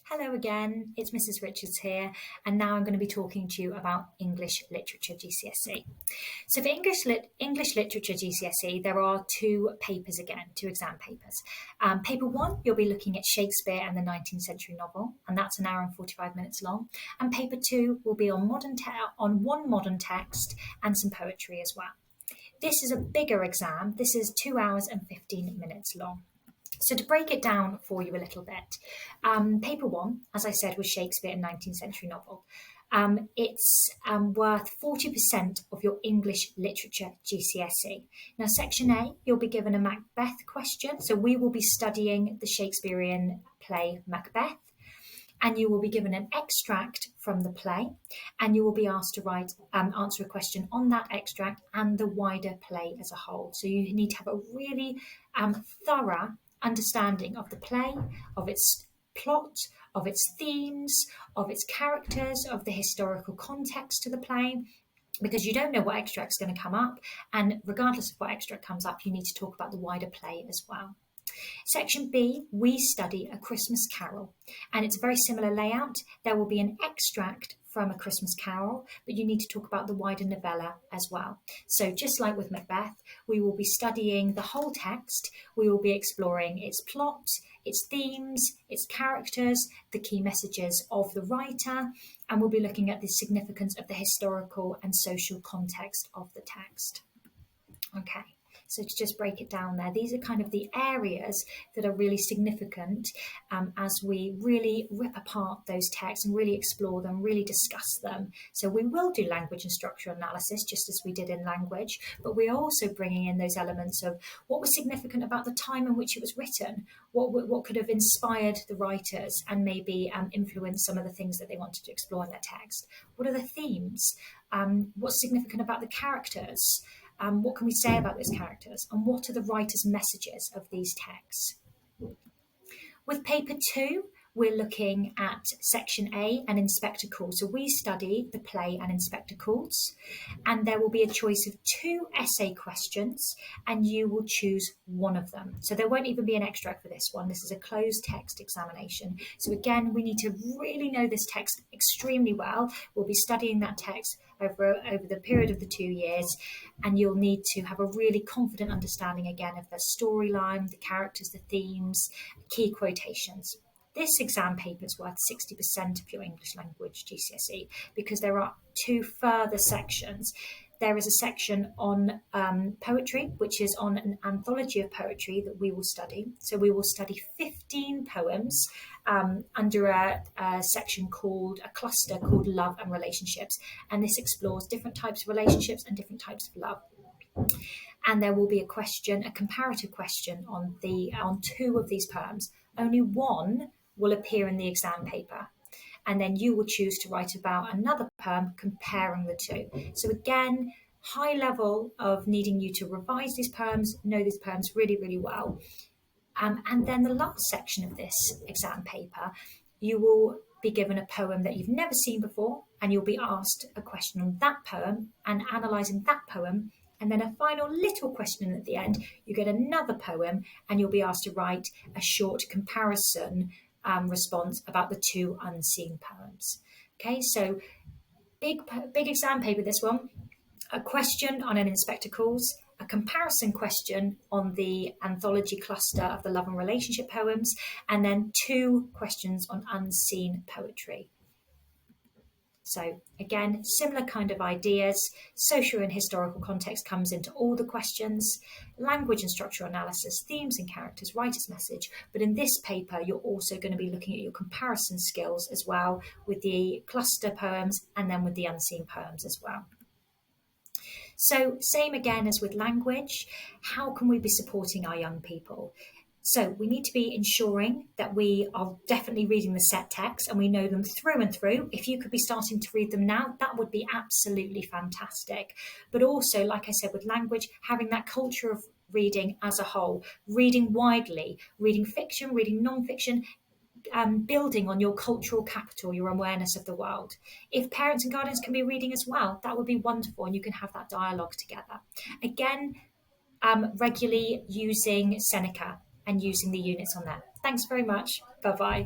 Hello again, it's Mrs. Richards here, and now I'm going to be talking to you about English Literature GCSE. So for English Literature GCSE, there are two papers again, two exam papers. Paper 1, you'll be looking at Shakespeare and the 19th century novel, and that's an hour and 45 minutes long. And paper 2 will be on one modern text and some poetry as well. This is a bigger exam. This is 2 hours and 15 minutes long. So to break it down for you a little bit, paper 1, as I said, was Shakespeare and 19th century novel. It's worth 40% of your English Literature GCSE. Now, section A, you'll be given a Macbeth question. So we will be studying the Shakespearean play Macbeth, and you will be given an extract from the play, and you will be asked to answer a question on that extract and the wider play as a whole. So you need to have a really thorough understanding of the play, of its plot, of its themes, of its characters, of the historical context to the play, because you don't know what extract's going to come up, and regardless of what extract comes up, you need to talk about the wider play as well. Section B, we study A Christmas Carol, and it's a very similar layout. There will be an extract from A Christmas Carol, but you need to talk about the wider novella as well. So just like with Macbeth, we will be studying the whole text. We will be exploring its plot, its themes, its characters, the key messages of the writer, and we'll be looking at the significance of the historical and social context of the text. Okay. So to just break it down there, these are kind of the areas that are really significant as we really rip apart those texts and really explore them, really discuss them. So we will do language and structural analysis, just as we did in language, but we're also bringing in those elements of what was significant about the time in which it was written, what could have inspired the writers and maybe influenced some of the things that they wanted to explore in their text. What are the themes? What's significant about the characters? What can we say about those characters, and what are the writer's messages of these texts? With paper 2, we're looking at section A and Inspector Calls. So we study the play and Inspector Calls, and there will be a choice of 2 essay questions, and you will choose one of them. So there won't even be an extract for this one. This is a closed text examination. So again, we need to really know this text extremely well. We'll be studying that text over the period of the 2 years, and you'll need to have a really confident understanding again of the storyline, the characters, the themes, key quotations. This exam paper is worth 60% of your English language GCSE because there are 2 further sections. There is a section on poetry, which is on an anthology of poetry that we will study. So we will study 15 poems under a section called, a cluster called Love and Relationships. And this explores different types of relationships and different types of love. And there will be a question, a comparative question on 2 of these poems. Only one will appear in the exam paper. And then you will choose to write about another poem comparing the 2. So again, high level of needing you to revise these poems, know these poems really, really well. And then the last section of this exam paper, you will be given a poem that you've never seen before, and you'll be asked a question on that poem and analysing that poem. And then a final little question at the end, you get another poem and you'll be asked to write a short comparison response about the 2 unseen poems. Okay, so big exam paper, this one. A question on an Inspector Calls, a comparison question on the anthology cluster of the love and relationship poems, and then 2 questions on unseen poetry. So again, similar kind of ideas. Social and historical context comes into all the questions. Language and structural analysis, themes and characters, writer's message. But in this paper, you're also going to be looking at your comparison skills as well with the cluster poems and then with the unseen poems as well. So same again as with language, how can we be supporting our young people? So we need to be ensuring that we are definitely reading the set text and we know them through and through. If you could be starting to read them now, that would be absolutely fantastic. But also, like I said, with language, having that culture of reading as a whole, reading widely, reading fiction, reading non-fiction, building on your cultural capital, your awareness of the world. If parents and guardians can be reading as well, that would be wonderful, and you can have that dialogue together. Again, regularly using Seneca and using the units on that. Thanks very much. Bye-bye.